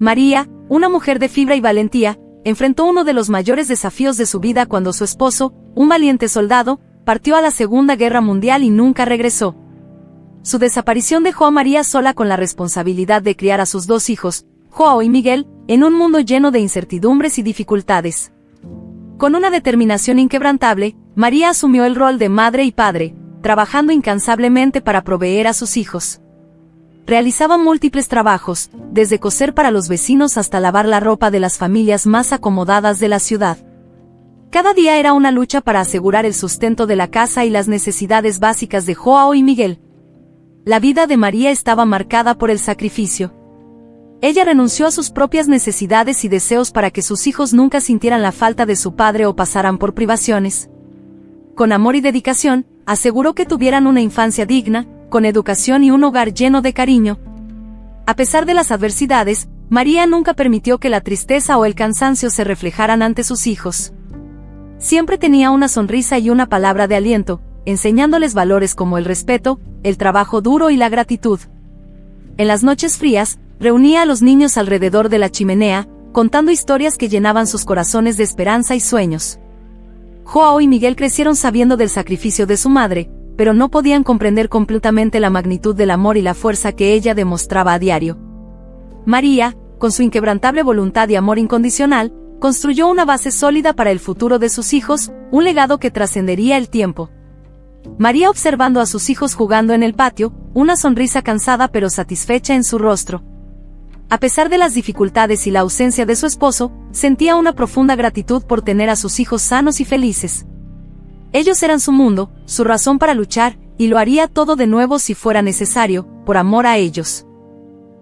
María, una mujer de fibra y valentía, enfrentó uno de los mayores desafíos de su vida cuando su esposo, un valiente soldado, partió a la Segunda Guerra Mundial y nunca regresó. Su desaparición dejó a María sola con la responsabilidad de criar a sus dos hijos, Joao y Miguel, en un mundo lleno de incertidumbres y dificultades. Con una determinación inquebrantable, María asumió el rol de madre y padre, trabajando incansablemente para proveer a sus hijos. Realizaba múltiples trabajos, desde coser para los vecinos hasta lavar la ropa de las familias más acomodadas de la ciudad. Cada día era una lucha para asegurar el sustento de la casa y las necesidades básicas de Joao y Miguel. La vida de María estaba marcada por el sacrificio. Ella renunció a sus propias necesidades y deseos para que sus hijos nunca sintieran la falta de su padre o pasaran por privaciones. Con amor y dedicación, aseguró que tuvieran una infancia digna, con educación y un hogar lleno de cariño. A pesar de las adversidades, María nunca permitió que la tristeza o el cansancio se reflejaran ante sus hijos. Siempre tenía una sonrisa y una palabra de aliento, enseñándoles valores como el respeto, el trabajo duro y la gratitud. En las noches frías, reunía a los niños alrededor de la chimenea, contando historias que llenaban sus corazones de esperanza y sueños. Joao y Miguel crecieron sabiendo del sacrificio de su madre, pero no podían comprender completamente la magnitud del amor y la fuerza que ella demostraba a diario. María, con su inquebrantable voluntad y amor incondicional, construyó una base sólida para el futuro de sus hijos, un legado que trascendería el tiempo. María, observando a sus hijos jugando en el patio, una sonrisa cansada pero satisfecha en su rostro. A pesar de las dificultades y la ausencia de su esposo, sentía una profunda gratitud por tener a sus hijos sanos y felices. Ellos eran su mundo, su razón para luchar, y lo haría todo de nuevo si fuera necesario, por amor a ellos.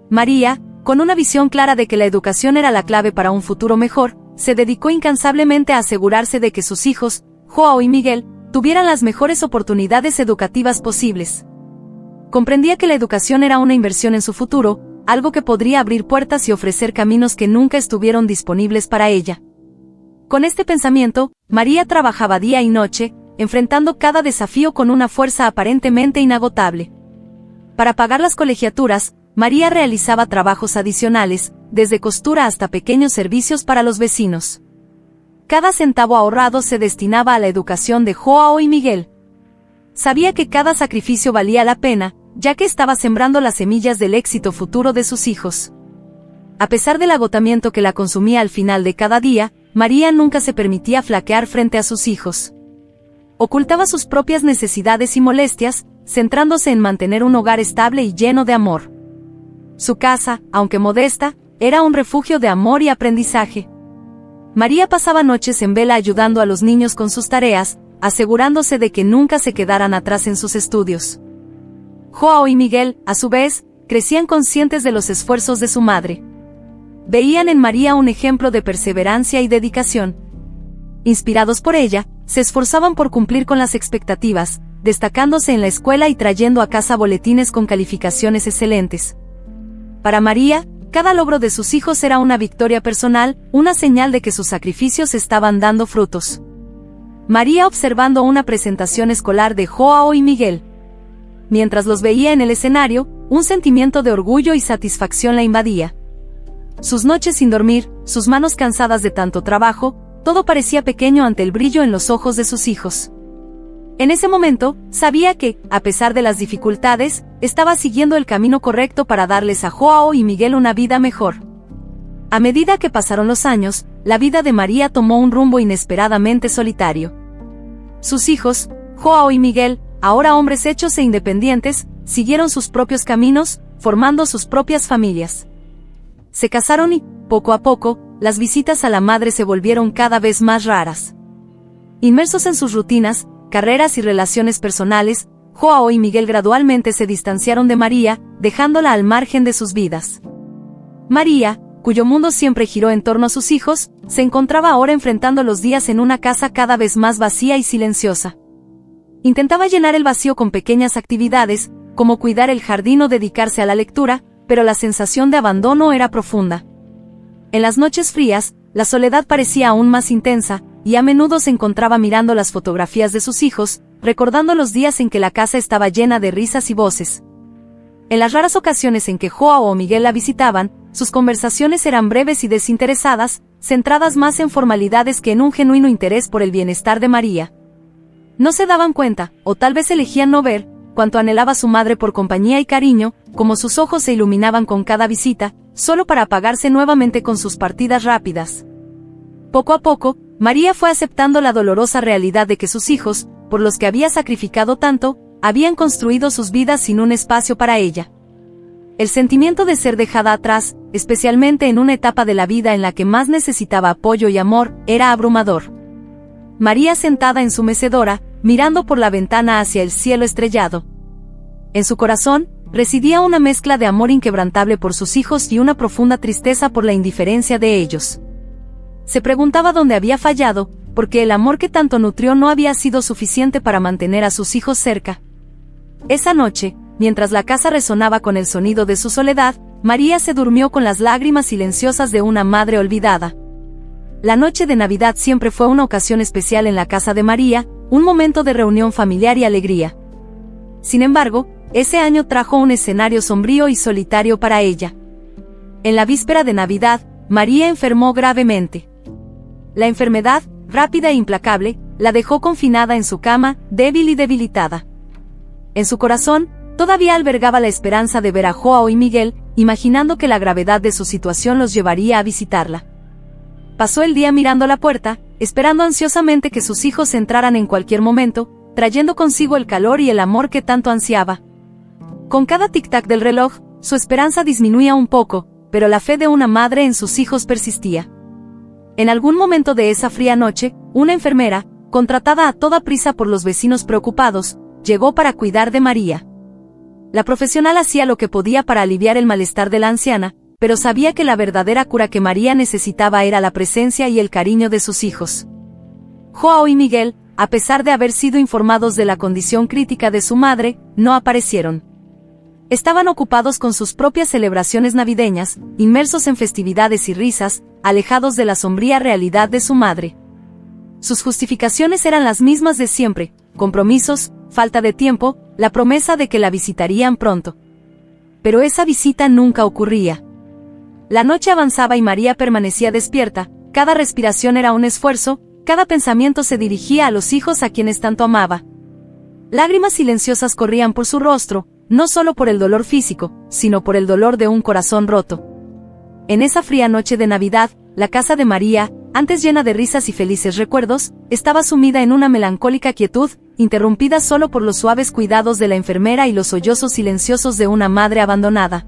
María, con una visión clara de que la educación era la clave para un futuro mejor, se dedicó incansablemente a asegurarse de que sus hijos, Joao y Miguel, tuvieran las mejores oportunidades educativas posibles. Comprendía que la educación era una inversión en su futuro, algo que podría abrir puertas y ofrecer caminos que nunca estuvieron disponibles para ella. Con este pensamiento, María trabajaba día y noche, enfrentando cada desafío con una fuerza aparentemente inagotable. Para pagar las colegiaturas, María realizaba trabajos adicionales, desde costura hasta pequeños servicios para los vecinos. Cada centavo ahorrado se destinaba a la educación de Joao y Miguel. Sabía que cada sacrificio valía la pena, ya que estaba sembrando las semillas del éxito futuro de sus hijos. A pesar del agotamiento que la consumía al final de cada día, María nunca se permitía flaquear frente a sus hijos. Ocultaba sus propias necesidades y molestias, centrándose en mantener un hogar estable y lleno de amor. Su casa, aunque modesta, era un refugio de amor y aprendizaje. María pasaba noches en vela ayudando a los niños con sus tareas, asegurándose de que nunca se quedaran atrás en sus estudios. Joao y Miguel, a su vez, crecían conscientes de los esfuerzos de su madre. Veían en María un ejemplo de perseverancia y dedicación. Inspirados por ella, se esforzaban por cumplir con las expectativas, destacándose en la escuela y trayendo a casa boletines con calificaciones excelentes. Para María, cada logro de sus hijos era una victoria personal, una señal de que sus sacrificios estaban dando frutos. María, observando una presentación escolar de Joao y Miguel. Mientras los veía en el escenario, un sentimiento de orgullo y satisfacción la invadía. Sus noches sin dormir, sus manos cansadas de tanto trabajo, todo parecía pequeño ante el brillo en los ojos de sus hijos. En ese momento, sabía que, a pesar de las dificultades, estaba siguiendo el camino correcto para darles a Joao y Miguel una vida mejor. A medida que pasaron los años, la vida de María tomó un rumbo inesperadamente solitario. Sus hijos, Joao y Miguel, ahora hombres hechos e independientes, siguieron sus propios caminos, formando sus propias familias. Se casaron y, poco a poco, las visitas a la madre se volvieron cada vez más raras. Inmersos en sus rutinas, carreras y relaciones personales, Joao y Miguel gradualmente se distanciaron de María, dejándola al margen de sus vidas. María, cuyo mundo siempre giró en torno a sus hijos, se encontraba ahora enfrentando los días en una casa cada vez más vacía y silenciosa. Intentaba llenar el vacío con pequeñas actividades, como cuidar el jardín o dedicarse a la lectura, pero la sensación de abandono era profunda. En las noches frías, la soledad parecía aún más intensa, y a menudo se encontraba mirando las fotografías de sus hijos, recordando los días en que la casa estaba llena de risas y voces. En las raras ocasiones en que Joao o Miguel la visitaban, sus conversaciones eran breves y desinteresadas, centradas más en formalidades que en un genuino interés por el bienestar de María. No se daban cuenta, o tal vez elegían no ver, cuánto anhelaba su madre por compañía y cariño, como sus ojos se iluminaban con cada visita, solo para apagarse nuevamente con sus partidas rápidas. Poco a poco, María fue aceptando la dolorosa realidad de que sus hijos, por los que había sacrificado tanto, habían construido sus vidas sin un espacio para ella. El sentimiento de ser dejada atrás, especialmente en una etapa de la vida en la que más necesitaba apoyo y amor, era abrumador. María sentada en su mecedora, mirando por la ventana hacia el cielo estrellado. En su corazón, residía una mezcla de amor inquebrantable por sus hijos y una profunda tristeza por la indiferencia de ellos. Se preguntaba dónde había fallado, porque el amor que tanto nutrió no había sido suficiente para mantener a sus hijos cerca. Esa noche, mientras la casa resonaba con el sonido de su soledad, María se durmió con las lágrimas silenciosas de una madre olvidada. La noche de Navidad siempre fue una ocasión especial en la casa de María, un momento de reunión familiar y alegría. Sin embargo, ese año trajo un escenario sombrío y solitario para ella. En la víspera de Navidad, María enfermó gravemente. La enfermedad, rápida e implacable, la dejó confinada en su cama, débil y debilitada. En su corazón, todavía albergaba la esperanza de ver a Joao y Miguel, imaginando que la gravedad de su situación los llevaría a visitarla. Pasó el día mirando la puerta, esperando ansiosamente que sus hijos entraran en cualquier momento, trayendo consigo el calor y el amor que tanto ansiaba. Con cada tic-tac del reloj, su esperanza disminuía un poco, pero la fe de una madre en sus hijos persistía. En algún momento de esa fría noche, una enfermera, contratada a toda prisa por los vecinos preocupados, llegó para cuidar de María. La profesional hacía lo que podía para aliviar el malestar de la anciana, pero sabía que la verdadera cura que María necesitaba era la presencia y el cariño de sus hijos. Joao y Miguel, a pesar de haber sido informados de la condición crítica de su madre, no aparecieron. Estaban ocupados con sus propias celebraciones navideñas, inmersos en festividades y risas, alejados de la sombría realidad de su madre. Sus justificaciones eran las mismas de siempre: compromisos, falta de tiempo, la promesa de que la visitarían pronto. Pero esa visita nunca ocurría. La noche avanzaba y María permanecía despierta, cada respiración era un esfuerzo, cada pensamiento se dirigía a los hijos a quienes tanto amaba. Lágrimas silenciosas corrían por su rostro, no solo por el dolor físico, sino por el dolor de un corazón roto. En esa fría noche de Navidad, la casa de María, antes llena de risas y felices recuerdos, estaba sumida en una melancólica quietud, interrumpida solo por los suaves cuidados de la enfermera y los sollozos silenciosos de una madre abandonada.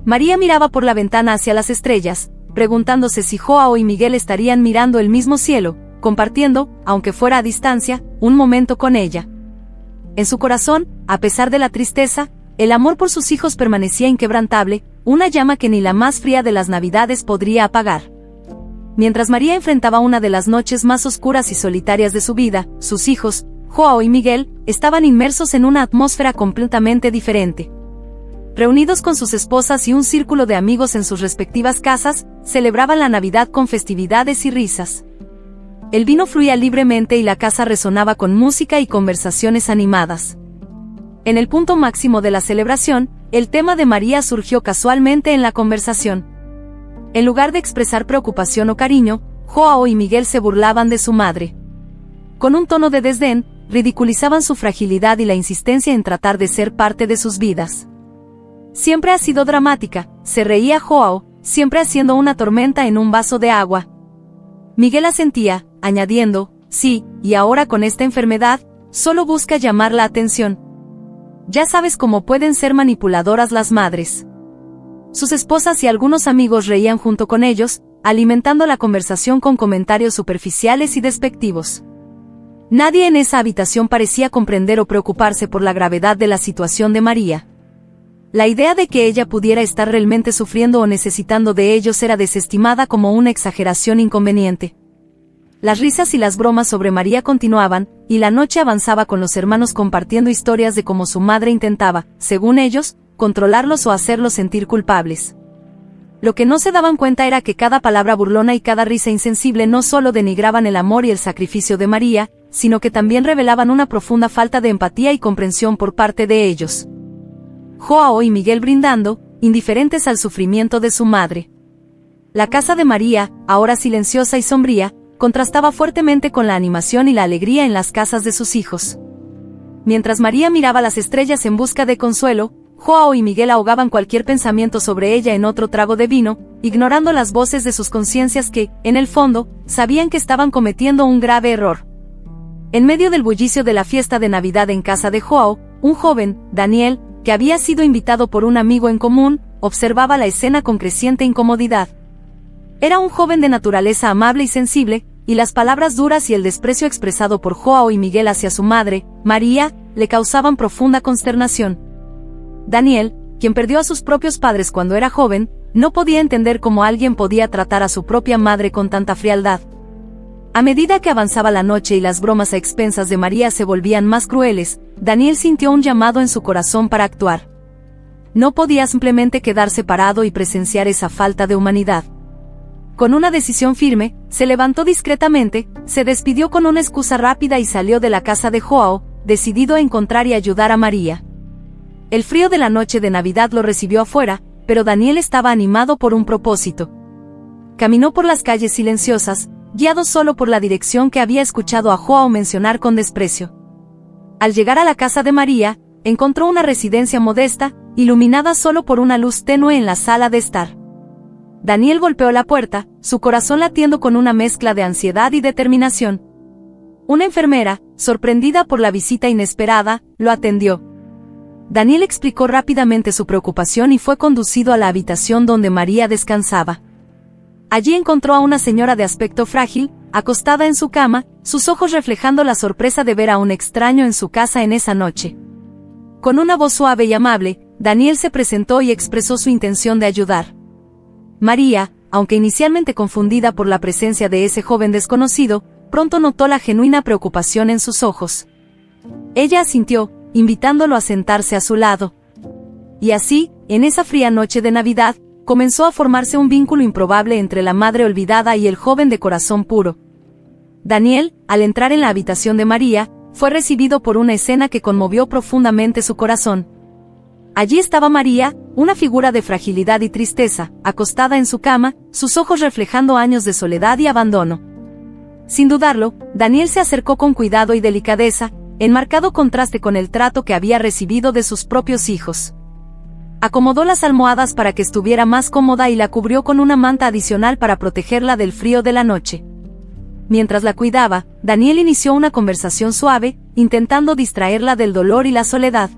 María miraba por la ventana hacia las estrellas, preguntándose si Joao y Miguel estarían mirando el mismo cielo, compartiendo, aunque fuera a distancia, un momento con ella. En su corazón, a pesar de la tristeza, el amor por sus hijos permanecía inquebrantable, una llama que ni la más fría de las Navidades podría apagar. Mientras María enfrentaba una de las noches más oscuras y solitarias de su vida, sus hijos, Joao y Miguel, estaban inmersos en una atmósfera completamente diferente. Reunidos con sus esposas y un círculo de amigos en sus respectivas casas, celebraban la Navidad con festividades y risas. El vino fluía libremente y la casa resonaba con música y conversaciones animadas. En el punto máximo de la celebración, el tema de María surgió casualmente en la conversación. En lugar de expresar preocupación o cariño, Joao y Miguel se burlaban de su madre. Con un tono de desdén, ridiculizaban su fragilidad y la insistencia en tratar de ser parte de sus vidas. Siempre ha sido dramática, se reía Joao, siempre haciendo una tormenta en un vaso de agua. Miguel asentía, añadiendo, sí, y ahora con esta enfermedad, solo busca llamar la atención. Ya sabes cómo pueden ser manipuladoras las madres. Sus esposas y algunos amigos reían junto con ellos, alimentando la conversación con comentarios superficiales y despectivos. Nadie en esa habitación parecía comprender o preocuparse por la gravedad de la situación de María. La idea de que ella pudiera estar realmente sufriendo o necesitando de ellos era desestimada como una exageración inconveniente. Las risas y las bromas sobre María continuaban, y la noche avanzaba con los hermanos compartiendo historias de cómo su madre intentaba, según ellos, controlarlos o hacerlos sentir culpables. Lo que no se daban cuenta era que cada palabra burlona y cada risa insensible no solo denigraban el amor y el sacrificio de María, sino que también revelaban una profunda falta de empatía y comprensión por parte de ellos. Joao y Miguel brindando, indiferentes al sufrimiento de su madre. La casa de María, ahora silenciosa y sombría, contrastaba fuertemente con la animación y la alegría en las casas de sus hijos. Mientras María miraba las estrellas en busca de consuelo, Joao y Miguel ahogaban cualquier pensamiento sobre ella en otro trago de vino, ignorando las voces de sus conciencias que, en el fondo, sabían que estaban cometiendo un grave error. En medio del bullicio de la fiesta de Navidad en casa de Joao, un joven, Daniel, que había sido invitado por un amigo en común, observaba la escena con creciente incomodidad. Era un joven de naturaleza amable y sensible, y las palabras duras y el desprecio expresado por Joao y Miguel hacia su madre, María, le causaban profunda consternación. Daniel, quien perdió a sus propios padres cuando era joven, no podía entender cómo alguien podía tratar a su propia madre con tanta frialdad. A medida que avanzaba la noche y las bromas a expensas de María se volvían más crueles, Daniel sintió un llamado en su corazón para actuar. No podía simplemente quedarse parado y presenciar esa falta de humanidad. Con una decisión firme, se levantó discretamente, se despidió con una excusa rápida y salió de la casa de Joao, decidido a encontrar y ayudar a María. El frío de la noche de Navidad lo recibió afuera, pero Daniel estaba animado por un propósito. Caminó por las calles silenciosas, guiado solo por la dirección que había escuchado a Joao mencionar con desprecio. Al llegar a la casa de María, encontró una residencia modesta, iluminada solo por una luz tenue en la sala de estar. Daniel golpeó la puerta, su corazón latiendo con una mezcla de ansiedad y determinación. Una enfermera, sorprendida por la visita inesperada, lo atendió. Daniel explicó rápidamente su preocupación y fue conducido a la habitación donde María descansaba. Allí encontró a una señora de aspecto frágil, acostada en su cama, sus ojos reflejando la sorpresa de ver a un extraño en su casa en esa noche. Con una voz suave y amable, Daniel se presentó y expresó su intención de ayudar. María, aunque inicialmente confundida por la presencia de ese joven desconocido, pronto notó la genuina preocupación en sus ojos. Ella asintió, invitándolo a sentarse a su lado. Y así, en esa fría noche de Navidad, comenzó a formarse un vínculo improbable entre la madre olvidada y el joven de corazón puro. Daniel, al entrar en la habitación de María, fue recibido por una escena que conmovió profundamente su corazón. Allí estaba María, una figura de fragilidad y tristeza, acostada en su cama, sus ojos reflejando años de soledad y abandono. Sin dudarlo, Daniel se acercó con cuidado y delicadeza, en marcado contraste con el trato que había recibido de sus propios hijos. Acomodó las almohadas para que estuviera más cómoda y la cubrió con una manta adicional para protegerla del frío de la noche. Mientras la cuidaba, Daniel inició una conversación suave, intentando distraerla del dolor y la soledad.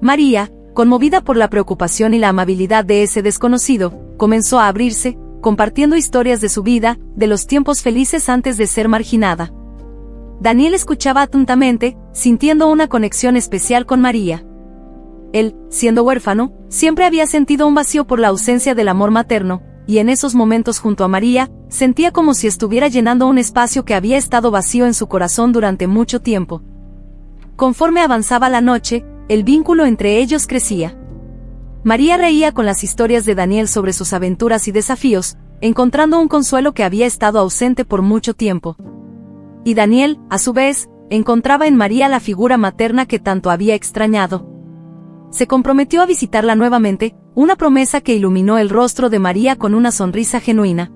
María, conmovida por la preocupación y la amabilidad de ese desconocido, comenzó a abrirse, compartiendo historias de su vida, de los tiempos felices antes de ser marginada. Daniel escuchaba atentamente, sintiendo una conexión especial con María. Él, siendo huérfano, siempre había sentido un vacío por la ausencia del amor materno, y en esos momentos junto a María, sentía como si estuviera llenando un espacio que había estado vacío en su corazón durante mucho tiempo. Conforme avanzaba la noche, el vínculo entre ellos crecía. María reía con las historias de Daniel sobre sus aventuras y desafíos, encontrando un consuelo que había estado ausente por mucho tiempo. Y Daniel, a su vez, encontraba en María la figura materna que tanto había extrañado. Se comprometió a visitarla nuevamente, una promesa que iluminó el rostro de María con una sonrisa genuina.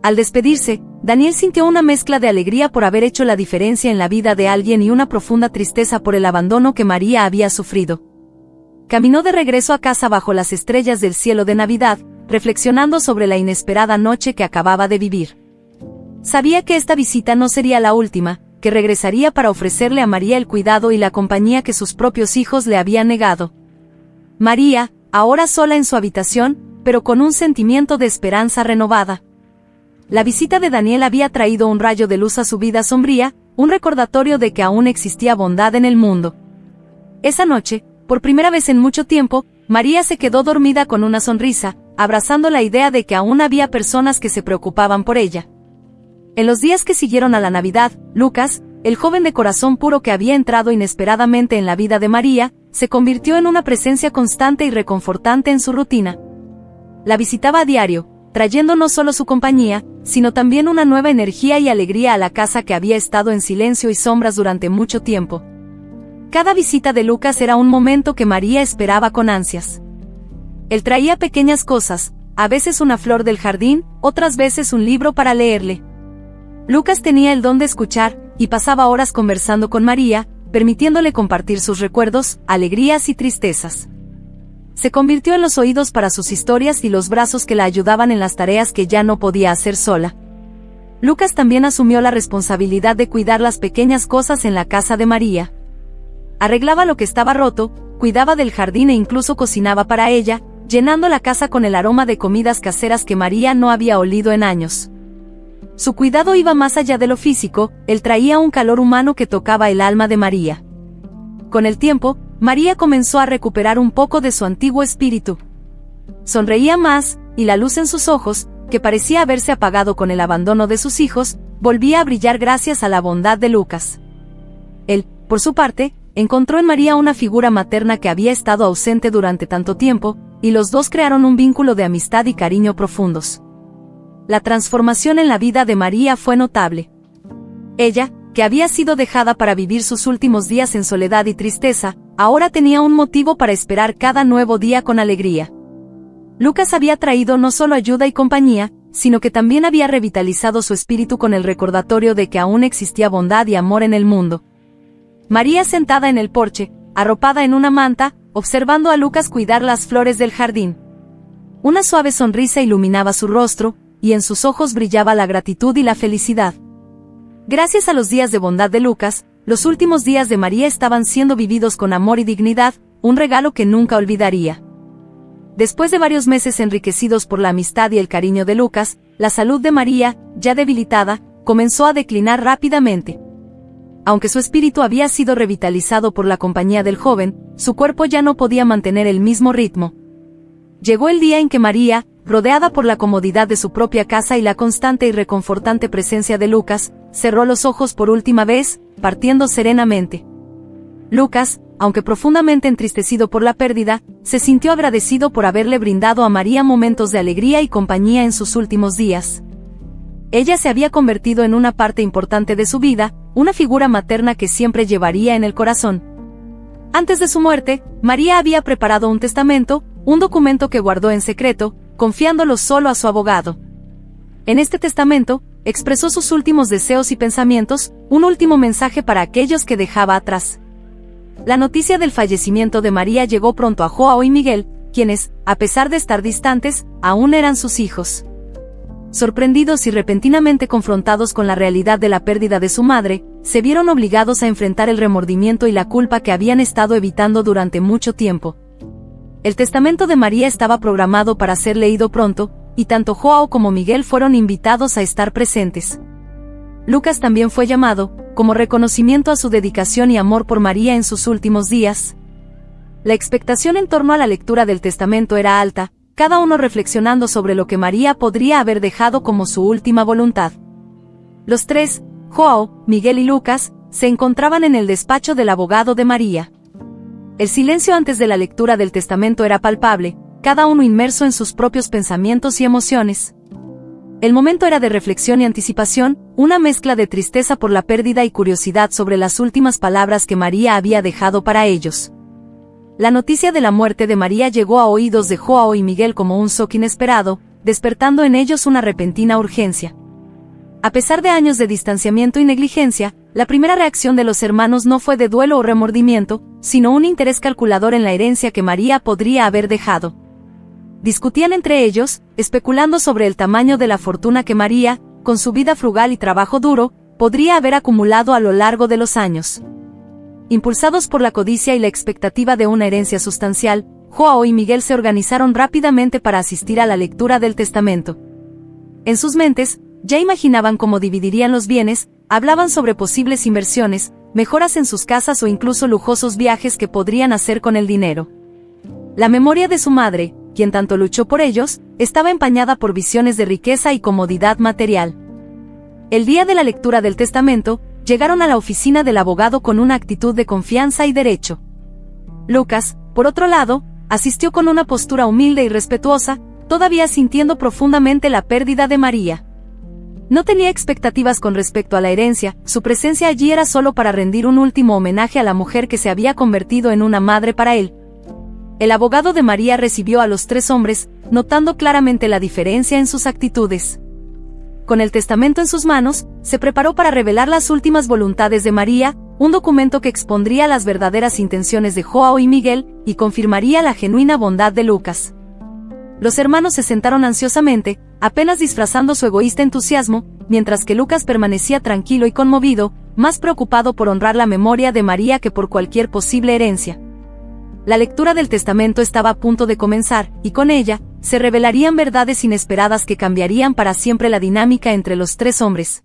Al despedirse, Daniel sintió una mezcla de alegría por haber hecho la diferencia en la vida de alguien y una profunda tristeza por el abandono que María había sufrido. Caminó de regreso a casa bajo las estrellas del cielo de Navidad, reflexionando sobre la inesperada noche que acababa de vivir. Sabía que esta visita no sería la última, que regresaría para ofrecerle a María el cuidado y la compañía que sus propios hijos le habían negado. María, ahora sola en su habitación, pero con un sentimiento de esperanza renovada. La visita de Daniel había traído un rayo de luz a su vida sombría, un recordatorio de que aún existía bondad en el mundo. Esa noche, por primera vez en mucho tiempo, María se quedó dormida con una sonrisa, abrazando la idea de que aún había personas que se preocupaban por ella. En los días que siguieron a la Navidad, Lucas, el joven de corazón puro que había entrado inesperadamente en la vida de María, se convirtió en una presencia constante y reconfortante en su rutina. La visitaba a diario, trayendo no solo su compañía, sino también una nueva energía y alegría a la casa que había estado en silencio y sombras durante mucho tiempo. Cada visita de Lucas era un momento que María esperaba con ansias. Él traía pequeñas cosas, a veces una flor del jardín, otras veces un libro para leerle. Lucas tenía el don de escuchar, y pasaba horas conversando con María, permitiéndole compartir sus recuerdos, alegrías y tristezas. Se convirtió en los oídos para sus historias y los brazos que la ayudaban en las tareas que ya no podía hacer sola. Lucas también asumió la responsabilidad de cuidar las pequeñas cosas en la casa de María. Arreglaba lo que estaba roto, cuidaba del jardín e incluso cocinaba para ella, llenando la casa con el aroma de comidas caseras que María no había olido en años. Su cuidado iba más allá de lo físico, él traía un calor humano que tocaba el alma de María. Con el tiempo, María comenzó a recuperar un poco de su antiguo espíritu. Sonreía más, y la luz en sus ojos, que parecía haberse apagado con el abandono de sus hijos, volvía a brillar gracias a la bondad de Lucas. Él, por su parte, encontró en María una figura materna que había estado ausente durante tanto tiempo, y los dos crearon un vínculo de amistad y cariño profundos. La transformación en la vida de María fue notable. Ella, que había sido dejada para vivir sus últimos días en soledad y tristeza, ahora tenía un motivo para esperar cada nuevo día con alegría. Lucas había traído no solo ayuda y compañía, sino que también había revitalizado su espíritu con el recordatorio de que aún existía bondad y amor en el mundo. María, sentada en el porche, arropada en una manta, observando a Lucas cuidar las flores del jardín. Una suave sonrisa iluminaba su rostro, y en sus ojos brillaba la gratitud y la felicidad. Gracias a los días de bondad de Lucas, los últimos días de María estaban siendo vividos con amor y dignidad, un regalo que nunca olvidaría. Después de varios meses enriquecidos por la amistad y el cariño de Lucas, la salud de María, ya debilitada, comenzó a declinar rápidamente. Aunque su espíritu había sido revitalizado por la compañía del joven, su cuerpo ya no podía mantener el mismo ritmo. Llegó el día en que María, rodeada por la comodidad de su propia casa y la constante y reconfortante presencia de Lucas, cerró los ojos por última vez, partiendo serenamente. Lucas, aunque profundamente entristecido por la pérdida, se sintió agradecido por haberle brindado a María momentos de alegría y compañía en sus últimos días. Ella se había convertido en una parte importante de su vida, una figura materna que siempre llevaría en el corazón. Antes de su muerte, María había preparado un testamento, un documento que guardó en secreto, confiándolo solo a su abogado. En este testamento, expresó sus últimos deseos y pensamientos, un último mensaje para aquellos que dejaba atrás. La noticia del fallecimiento de María llegó pronto a Joao y Miguel, quienes, a pesar de estar distantes, aún eran sus hijos. Sorprendidos y repentinamente confrontados con la realidad de la pérdida de su madre, se vieron obligados a enfrentar el remordimiento y la culpa que habían estado evitando durante mucho tiempo. El testamento de María estaba programado para ser leído pronto, y tanto Joao como Miguel fueron invitados a estar presentes. Lucas también fue llamado, como reconocimiento a su dedicación y amor por María en sus últimos días. La expectación en torno a la lectura del testamento era alta, cada uno reflexionando sobre lo que María podría haber dejado como su última voluntad. Los tres, Joao, Miguel y Lucas, se encontraban en el despacho del abogado de María. El silencio antes de la lectura del testamento era palpable, cada uno inmerso en sus propios pensamientos y emociones. El momento era de reflexión y anticipación, una mezcla de tristeza por la pérdida y curiosidad sobre las últimas palabras que María había dejado para ellos. La noticia de la muerte de María llegó a oídos de Joao y Miguel como un shock inesperado, despertando en ellos una repentina urgencia. A pesar de años de distanciamiento y negligencia, la primera reacción de los hermanos no fue de duelo o remordimiento, sino un interés calculador en la herencia que María podría haber dejado. Discutían entre ellos, especulando sobre el tamaño de la fortuna que María, con su vida frugal y trabajo duro, podría haber acumulado a lo largo de los años. Impulsados por la codicia y la expectativa de una herencia sustancial, Joao y Miguel se organizaron rápidamente para asistir a la lectura del testamento. En sus mentes, ya imaginaban cómo dividirían los bienes, hablaban sobre posibles inversiones, mejoras en sus casas o incluso lujosos viajes que podrían hacer con el dinero. La memoria de su madre, quien tanto luchó por ellos, estaba empañada por visiones de riqueza y comodidad material. El día de la lectura del testamento, llegaron a la oficina del abogado con una actitud de confianza y derecho. Lucas, por otro lado, asistió con una postura humilde y respetuosa, todavía sintiendo profundamente la pérdida de María. No tenía expectativas con respecto a la herencia, su presencia allí era solo para rendir un último homenaje a la mujer que se había convertido en una madre para él. El abogado de María recibió a los 3 hombres, notando claramente la diferencia en sus actitudes. Con el testamento en sus manos, se preparó para revelar las últimas voluntades de María, un documento que expondría las verdaderas intenciones de Joao y Miguel, y confirmaría la genuina bondad de Lucas. Los hermanos se sentaron ansiosamente, apenas disfrazando su egoísta entusiasmo, mientras que Lucas permanecía tranquilo y conmovido, más preocupado por honrar la memoria de María que por cualquier posible herencia. La lectura del testamento estaba a punto de comenzar, y con ella, se revelarían verdades inesperadas que cambiarían para siempre la dinámica entre los 3 hombres.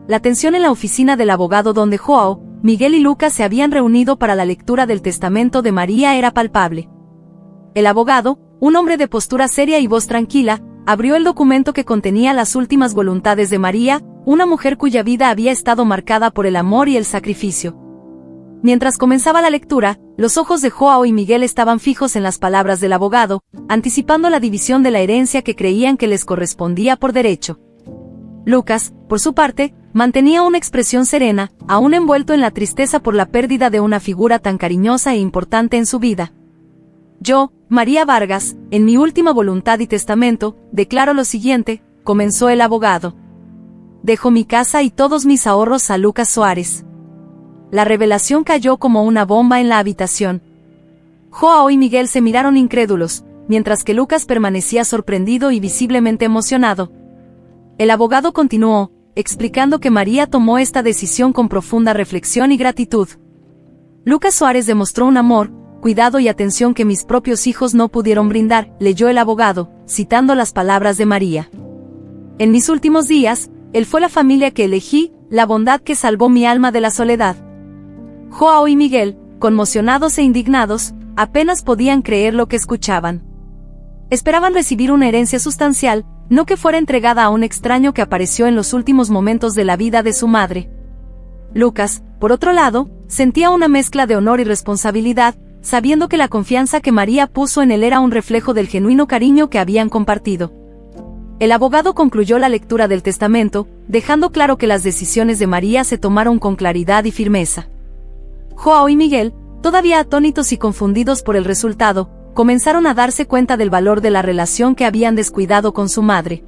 La tensión en la oficina del abogado donde Joao, Miguel y Lucas se habían reunido para la lectura del testamento de María era palpable. El abogado, un hombre de postura seria y voz tranquila, abrió el documento que contenía las últimas voluntades de María, una mujer cuya vida había estado marcada por el amor y el sacrificio. Mientras comenzaba la lectura, los ojos de Joao y Miguel estaban fijos en las palabras del abogado, anticipando la división de la herencia que creían que les correspondía por derecho. Lucas, por su parte, mantenía una expresión serena, aún envuelto en la tristeza por la pérdida de una figura tan cariñosa e importante en su vida. Yo, María Vargas, en mi última voluntad y testamento, declaro lo siguiente, comenzó el abogado. Dejo mi casa y todos mis ahorros a Lucas Suárez. La revelación cayó como una bomba en la habitación. Joao y Miguel se miraron incrédulos, mientras que Lucas permanecía sorprendido y visiblemente emocionado. El abogado continuó, explicando que María tomó esta decisión con profunda reflexión y gratitud. Lucas Suárez demostró un amor, cuidado y atención que mis propios hijos no pudieron brindar, leyó el abogado, citando las palabras de María. En mis últimos días, él fue la familia que elegí, la bondad que salvó mi alma de la soledad. Joao y Miguel, conmocionados e indignados, apenas podían creer lo que escuchaban. Esperaban recibir una herencia sustancial, no que fuera entregada a un extraño que apareció en los últimos momentos de la vida de su madre. Lucas, por otro lado, sentía una mezcla de honor y responsabilidad, sabiendo que la confianza que María puso en él era un reflejo del genuino cariño que habían compartido. El abogado concluyó la lectura del testamento, dejando claro que las decisiones de María se tomaron con claridad y firmeza. Joao y Miguel, todavía atónitos y confundidos por el resultado, comenzaron a darse cuenta del valor de la relación que habían descuidado con su madre.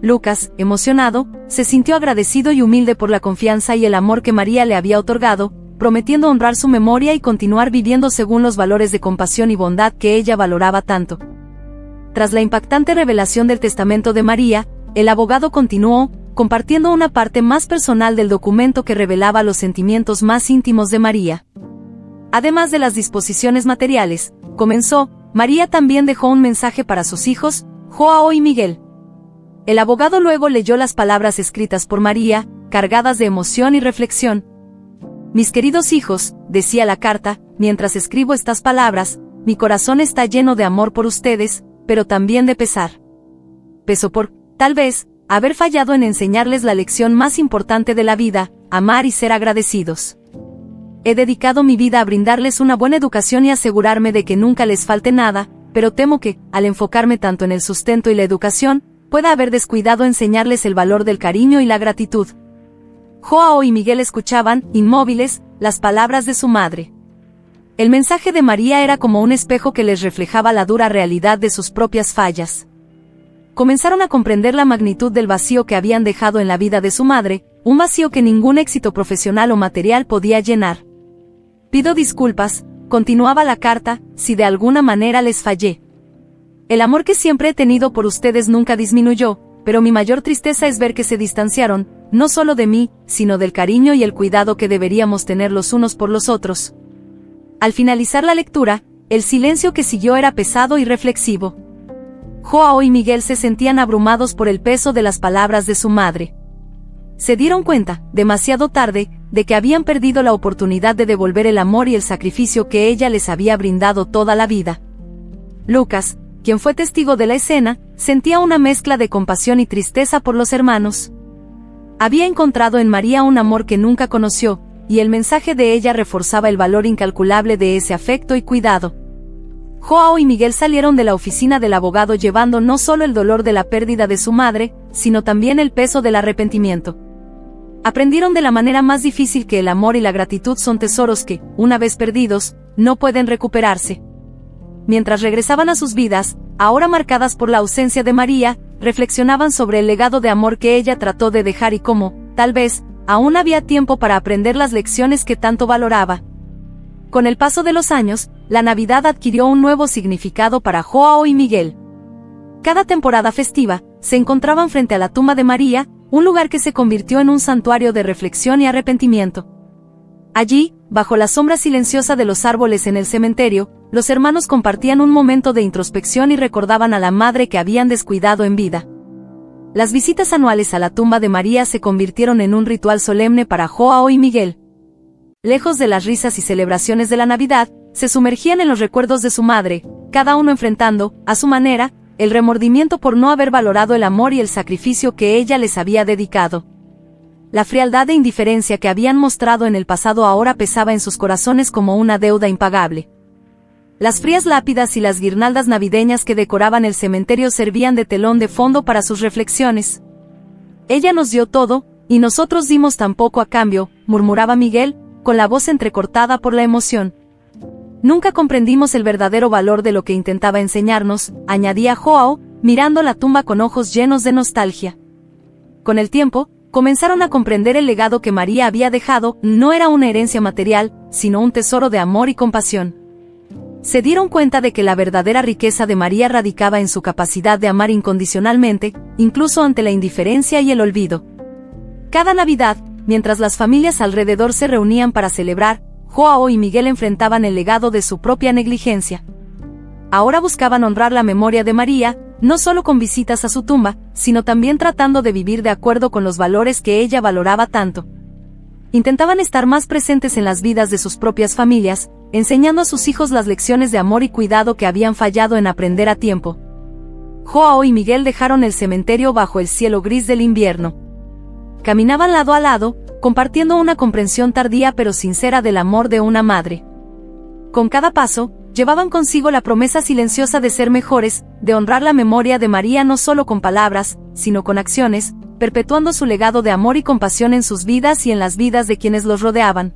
Lucas, emocionado, se sintió agradecido y humilde por la confianza y el amor que María le había otorgado, prometiendo honrar su memoria y continuar viviendo según los valores de compasión y bondad que ella valoraba tanto. Tras la impactante revelación del testamento de María, el abogado continuó, compartiendo una parte más personal del documento que revelaba los sentimientos más íntimos de María. Además de las disposiciones materiales, comenzó, María también dejó un mensaje para sus hijos, Joao y Miguel. El abogado luego leyó las palabras escritas por María, cargadas de emoción y reflexión. Mis queridos hijos, decía la carta, mientras escribo estas palabras, mi corazón está lleno de amor por ustedes, pero también de pesar. Peso por, tal vez, haber fallado en enseñarles la lección más importante de la vida, amar y ser agradecidos. He dedicado mi vida a brindarles una buena educación y asegurarme de que nunca les falte nada, pero temo que, al enfocarme tanto en el sustento y la educación, pueda haber descuidado enseñarles el valor del cariño y la gratitud. Joao y Miguel escuchaban, inmóviles, las palabras de su madre. El mensaje de María era como un espejo que les reflejaba la dura realidad de sus propias fallas. Comenzaron a comprender la magnitud del vacío que habían dejado en la vida de su madre, un vacío que ningún éxito profesional o material podía llenar. Pido disculpas, continuaba la carta, si de alguna manera les fallé. El amor que siempre he tenido por ustedes nunca disminuyó, pero mi mayor tristeza es ver que se distanciaron, no solo de mí, sino del cariño y el cuidado que deberíamos tener los unos por los otros. Al finalizar la lectura, el silencio que siguió era pesado y reflexivo. Joao y Miguel se sentían abrumados por el peso de las palabras de su madre. Se dieron cuenta, demasiado tarde, de que habían perdido la oportunidad de devolver el amor y el sacrificio que ella les había brindado toda la vida. Lucas, quien fue testigo de la escena, sentía una mezcla de compasión y tristeza por los hermanos. Había encontrado en María un amor que nunca conoció, y el mensaje de ella reforzaba el valor incalculable de ese afecto y cuidado. Joao y Miguel salieron de la oficina del abogado llevando no solo el dolor de la pérdida de su madre, sino también el peso del arrepentimiento. Aprendieron de la manera más difícil que el amor y la gratitud son tesoros que, una vez perdidos, no pueden recuperarse. Mientras regresaban a sus vidas, ahora marcadas por la ausencia de María, reflexionaban sobre el legado de amor que ella trató de dejar y cómo, tal vez, aún había tiempo para aprender las lecciones que tanto valoraba. Con el paso de los años, la Navidad adquirió un nuevo significado para Joao y Miguel. Cada temporada festiva, se encontraban frente a la tumba de María, un lugar que se convirtió en un santuario de reflexión y arrepentimiento. Allí, bajo la sombra silenciosa de los árboles en el cementerio, los hermanos compartían un momento de introspección y recordaban a la madre que habían descuidado en vida. Las visitas anuales a la tumba de María se convirtieron en un ritual solemne para Joao y Miguel. Lejos de las risas y celebraciones de la Navidad, se sumergían en los recuerdos de su madre, cada uno enfrentando, a su manera, el remordimiento por no haber valorado el amor y el sacrificio que ella les había dedicado. La frialdad e indiferencia que habían mostrado en el pasado ahora pesaba en sus corazones como una deuda impagable. Las frías lápidas y las guirnaldas navideñas que decoraban el cementerio servían de telón de fondo para sus reflexiones. Ella nos dio todo, y nosotros dimos tan poco a cambio, murmuraba Miguel, con la voz entrecortada por la emoción. Nunca comprendimos el verdadero valor de lo que intentaba enseñarnos, añadía Joao, mirando la tumba con ojos llenos de nostalgia. Con el tiempo, comenzaron a comprender el legado que María había dejado, no era una herencia material, sino un tesoro de amor y compasión. Se dieron cuenta de que la verdadera riqueza de María radicaba en su capacidad de amar incondicionalmente, incluso ante la indiferencia y el olvido. Cada Navidad, mientras las familias alrededor se reunían para celebrar, Joao y Miguel enfrentaban el legado de su propia negligencia. Ahora buscaban honrar la memoria de María, no solo con visitas a su tumba, sino también tratando de vivir de acuerdo con los valores que ella valoraba tanto. Intentaban estar más presentes en las vidas de sus propias familias, enseñando a sus hijos las lecciones de amor y cuidado que habían fallado en aprender a tiempo. Joao y Miguel dejaron el cementerio bajo el cielo gris del invierno. Caminaban lado a lado, compartiendo una comprensión tardía pero sincera del amor de una madre. Con cada paso, llevaban consigo la promesa silenciosa de ser mejores, de honrar la memoria de María no solo con palabras, sino con acciones, perpetuando su legado de amor y compasión en sus vidas y en las vidas de quienes los rodeaban.